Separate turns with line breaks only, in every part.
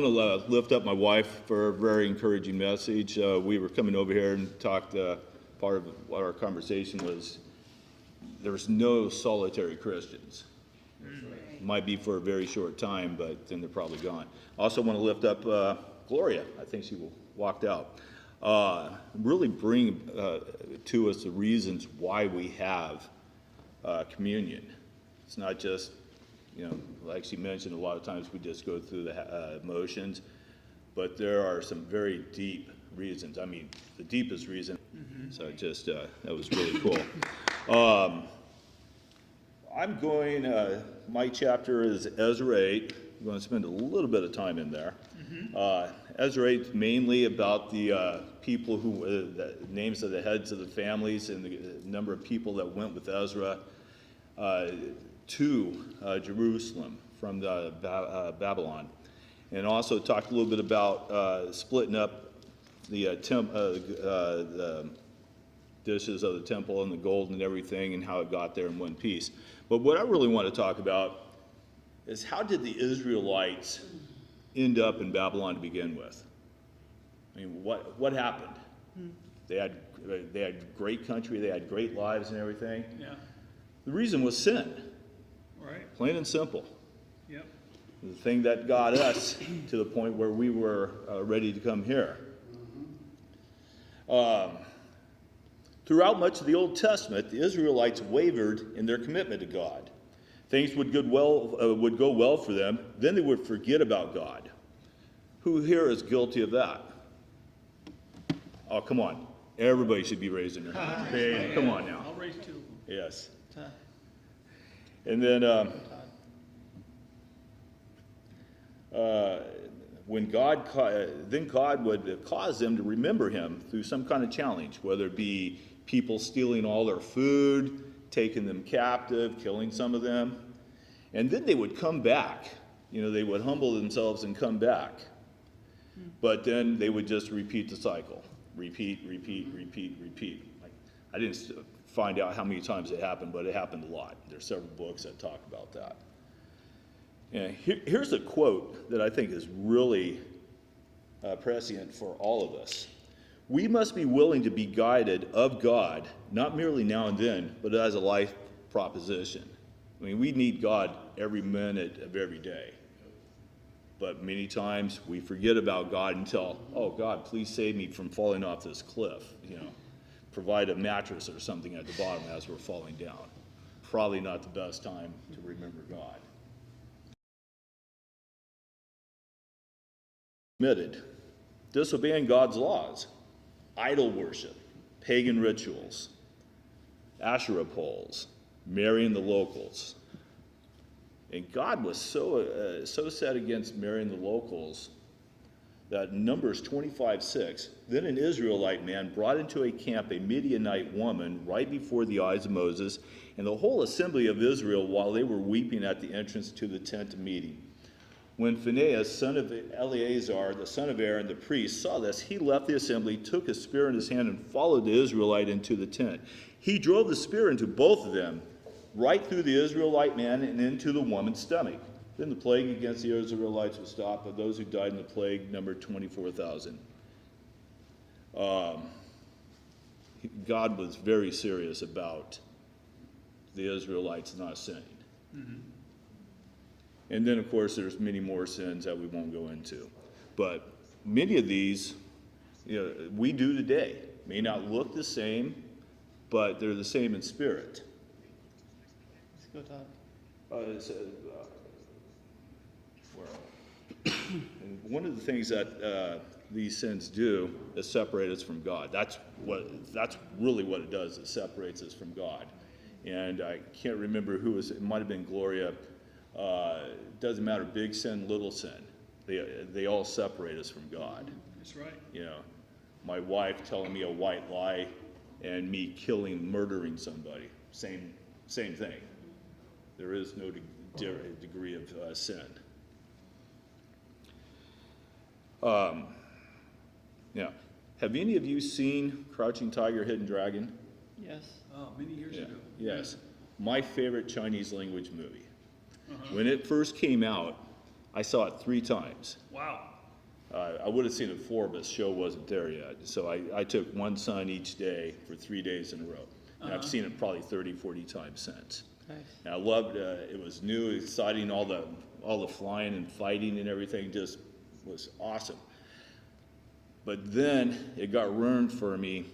I want to lift up my wife for a very encouraging message. We were coming over here and talked, part of what our conversation was, there's no solitary Christians. Might be for a very short time, but then they're probably gone. I also want to lift up Gloria. I think she walked out. Really bring to us the reasons why we have communion. It's not just, like she mentioned, a lot of times we just go through the motions, but there are some very deep reasons. I mean, the deepest reason. So just, that was really cool. I'm going, my chapter is Ezra 8. I'm going to spend a little bit of time in there. Ezra 8 is mainly about the people who, the names of the heads of the families and the number of people that went with Ezra to Jerusalem from the Babylon. And also talked a little bit about splitting up the dishes of the temple and the gold and everything and how it got there in one piece. But what I really want to talk about is how did the Israelites end up in Babylon to begin with? I mean, what happened? They had great country, they had great lives and everything.
Yeah.
The reason was sin.
Right.
Plain and simple.
Yep.
The thing that got us to the point where we were ready to come here. Throughout much of the Old Testament, the Israelites wavered in their commitment to God. Things would go well for them, then they would forget about God. Who here is guilty of that? Oh, come on. Everybody should be raising their hand. Hey, come on now.
I'll raise two.
Yes. And then when God would cause them to remember him through some kind of challenge, whether it be people stealing all their food, taking them captive, killing some of them. And then they would come back. They would humble themselves and come back. But then they would just repeat the cycle. Repeat. I didn't find out how many times it happened, but it happened a lot. There's several books that talk about that. And here's a quote that I think is really prescient for all of us. We must be willing to be guided of God, not merely now and then, but as a life proposition. I mean, we need God every minute of every day. But many times we forget about God until, oh God, please save me from falling off this cliff. Provide a mattress or something at the bottom as we're falling down. Probably not the best time to remember God. Committed, disobeying God's laws, idol worship, pagan rituals, Asherah poles, marrying the locals. And God was so set against marrying the locals that Numbers 25:6, then an Israelite man brought into a camp a Midianite woman right before the eyes of Moses and the whole assembly of Israel while they were weeping at the entrance to the tent of meeting. When Phinehas, son of Eleazar, the son of Aaron, the priest, saw this, he left the assembly, took a spear in his hand, and followed the Israelite into the tent. He drove the spear into both of them, right through the Israelite man and into the woman's stomach. Then the plague against the Israelites was stopped, but those who died in the plague numbered 24,000. God was very serious about the Israelites not sinning. And then, of course, there's many more sins that we won't go into. But many of these, we do today. May not look the same, but they're the same in spirit.
Let's go, Todd.
And one of the things that these sins do is separate us from God. That's really what it does. It separates us from God. And I can't remember who it might have been Gloria. Doesn't matter, big sin, little sin. They all separate us from God.
That's right.
My wife telling me a white lie and me murdering somebody. Same thing. There is no degree of sin. Have any of you seen Crouching Tiger, Hidden Dragon?
Yes. Oh, many years ago.
Yes. My favorite Chinese language movie. When it first came out, I saw it 3 times.
Wow.
I would have seen it before, but the show wasn't there yet. So I took one son each day for 3 days in a row. And I've seen it probably 30, 40 times since.
Nice.
And I loved it. Was new, exciting, all the flying and fighting and everything just was awesome. But then it got ruined for me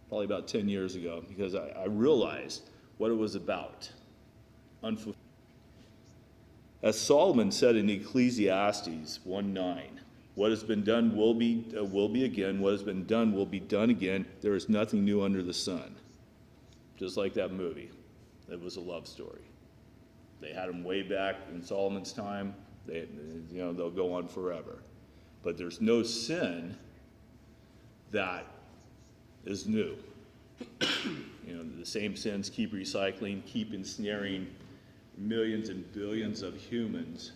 probably about 10 years ago because I realized what it was about. As Solomon said in Ecclesiastes 1:9, what has been done will be again. What has been done will be done again. There is nothing new under the sun. Just like that movie. It was a love story. They had them way back in Solomon's time. They'll go on forever. But there's no sin that is new. The same sins keep recycling, keep ensnaring millions and billions of humans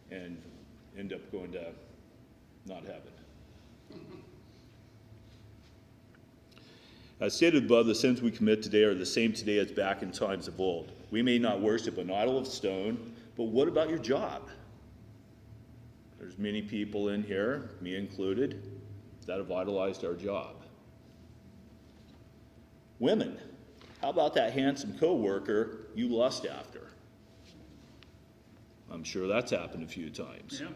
and end up going to not heaven. As stated above, the sins we commit today are the same today as back in times of old. We may not worship an idol of stone, but what about your job? There's many people in here, me included, that have idolized our job. Women, how about that handsome coworker you lust after? I'm sure that's happened a few times.
Yeah.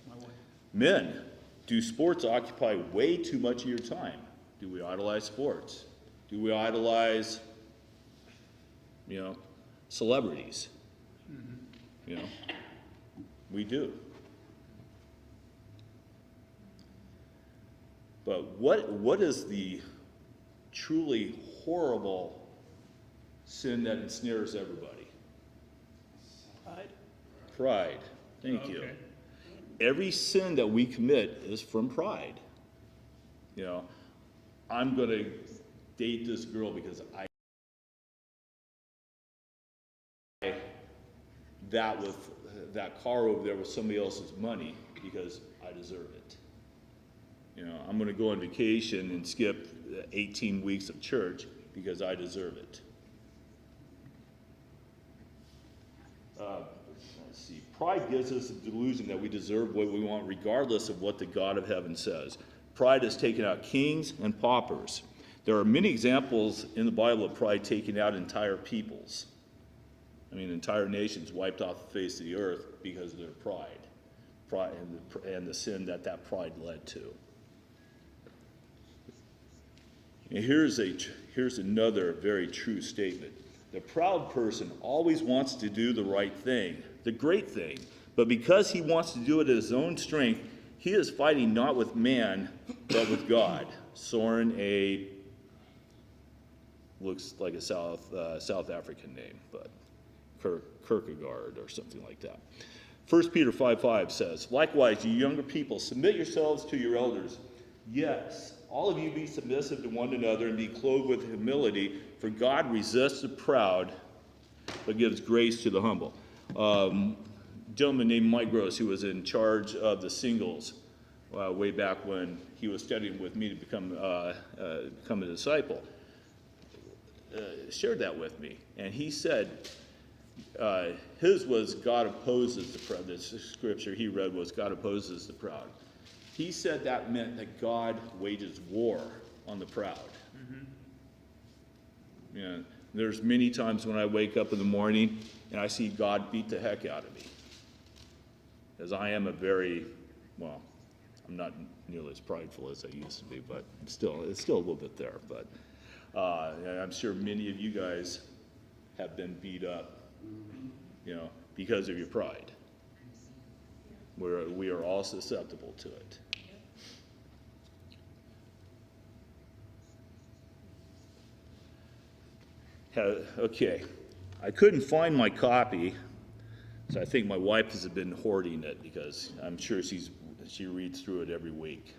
My wife.
Men, do sports occupy way too much of your time? Do we idolize sports? Do we idolize, celebrities? Mm-hmm. We do. But what is the truly horrible sin that ensnares everybody?
Pride.
Pride. Thank you.
Okay.
Every sin that we commit is from pride. I'm going to date this girl because that car over there was somebody else's money because I deserve it. I'm going to go on vacation and skip 18 weeks of church because I deserve it. Let's see. Pride gives us the delusion that we deserve what we want regardless of what the God of heaven says. Pride has taken out kings and paupers. There are many examples in the Bible of pride taking out entire peoples. Entire nations wiped off the face of the earth because of their pride and the sin that pride led to. And here's another very true statement. The proud person always wants to do the right thing, the great thing, but because he wants to do it at his own strength, he is fighting not with man, but with God. Soren A. looks like a South African name, but Kierkegaard or something like that. 1 Peter 5:5 says, likewise, you younger people, submit yourselves to your elders. Yes, all of you be submissive to one another and be clothed with humility, for God resists the proud, but gives grace to the humble. Gentleman named Mike Gross, who was in charge of the singles way back when he was studying with me to become a disciple, shared that with me. And he said his was God opposes the proud. The scripture he read was God opposes the proud. He said that meant that God wages war on the proud. Mm-hmm. There's many times when I wake up in the morning and I see God beat the heck out of me. As I am I'm not nearly as prideful as I used to be, but it's still a little bit there. But I'm sure many of you guys have been beat up, because of your pride. We are all susceptible to it. Okay, I couldn't find my copy, so I think my wife has been hoarding it because I'm sure she reads through it every week.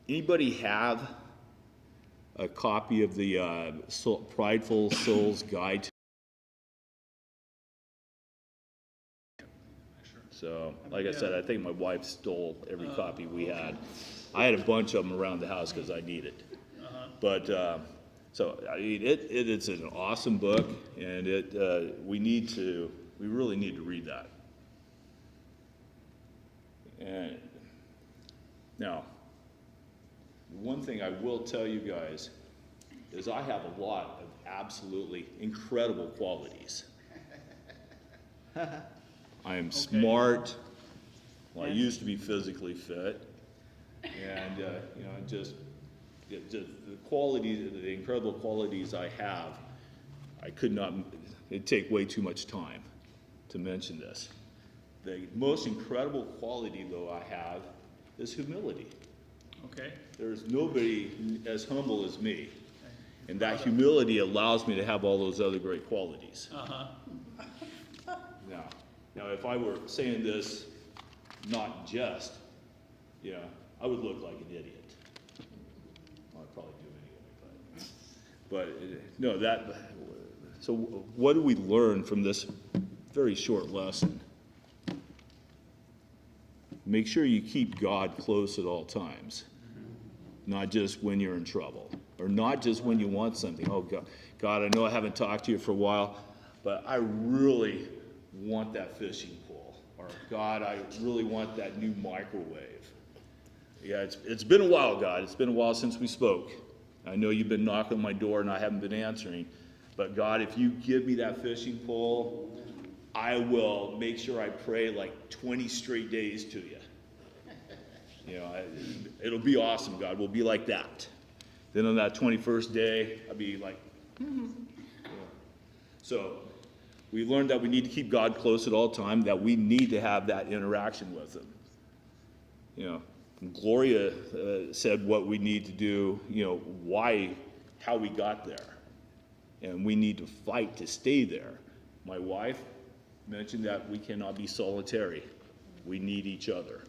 Anybody have a copy of the Prideful Soul's Guide? So, like I said, I think my wife stole every copy we had. I had a bunch of them around the house because I need it. But it's an awesome book, and we really need to read that. Now, one thing I will tell you guys is I have a lot of absolutely incredible qualities. I am smart. Well, I used to be physically fit, and just the qualities, the incredible qualities I have, I could not. It'd take way too much time to mention this. The most incredible quality, though, I have is humility.
Okay.
There's nobody as humble as me, and that humility allows me to have all those other great qualities. Now, if I were saying this not just, I would look like an idiot. Well, I'd probably do anyway, but no, that. So, what do we learn from this very short lesson? Make sure you keep God close at all times, not just when you're in trouble, or not just when you want something. Oh, God, I know I haven't talked to you for a while, but I really want that fishing pole. Or, God, I really want that new microwave. Yeah, it's been a while, God. It's been a while since we spoke. I know you've been knocking on my door and I haven't been answering. But, God, if you give me that fishing pole, I will make sure I pray like 20 straight days to you. It'll be awesome, God. We'll be like that. Then on that 21st day, I'll be like, So we learned that we need to keep God close at all times, that we need to have that interaction with him. Gloria said what we need to do, how we got there. And we need to fight to stay there. My wife mentioned that we cannot be solitary. We need each other.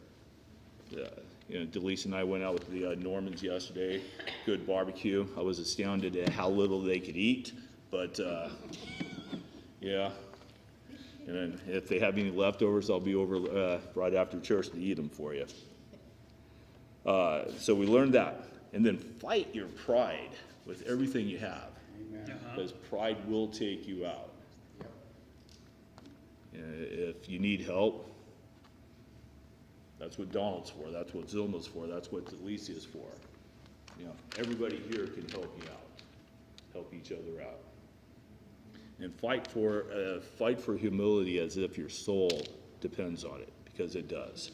Delise and I went out with the Normans yesterday. Good barbecue. I was astounded at how little they could eat, but yeah. And then if they have any leftovers, I'll be over right after church to eat them for you. So we learned that, and then fight your pride with everything you have, because pride will take you out. If you need help, that's what Donald's for. That's what Zilma's for. That's what Delise is for. Everybody here can help you out, help each other out, and fight for humility as if your soul depends on it, because it does.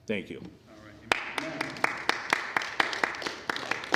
Thank you.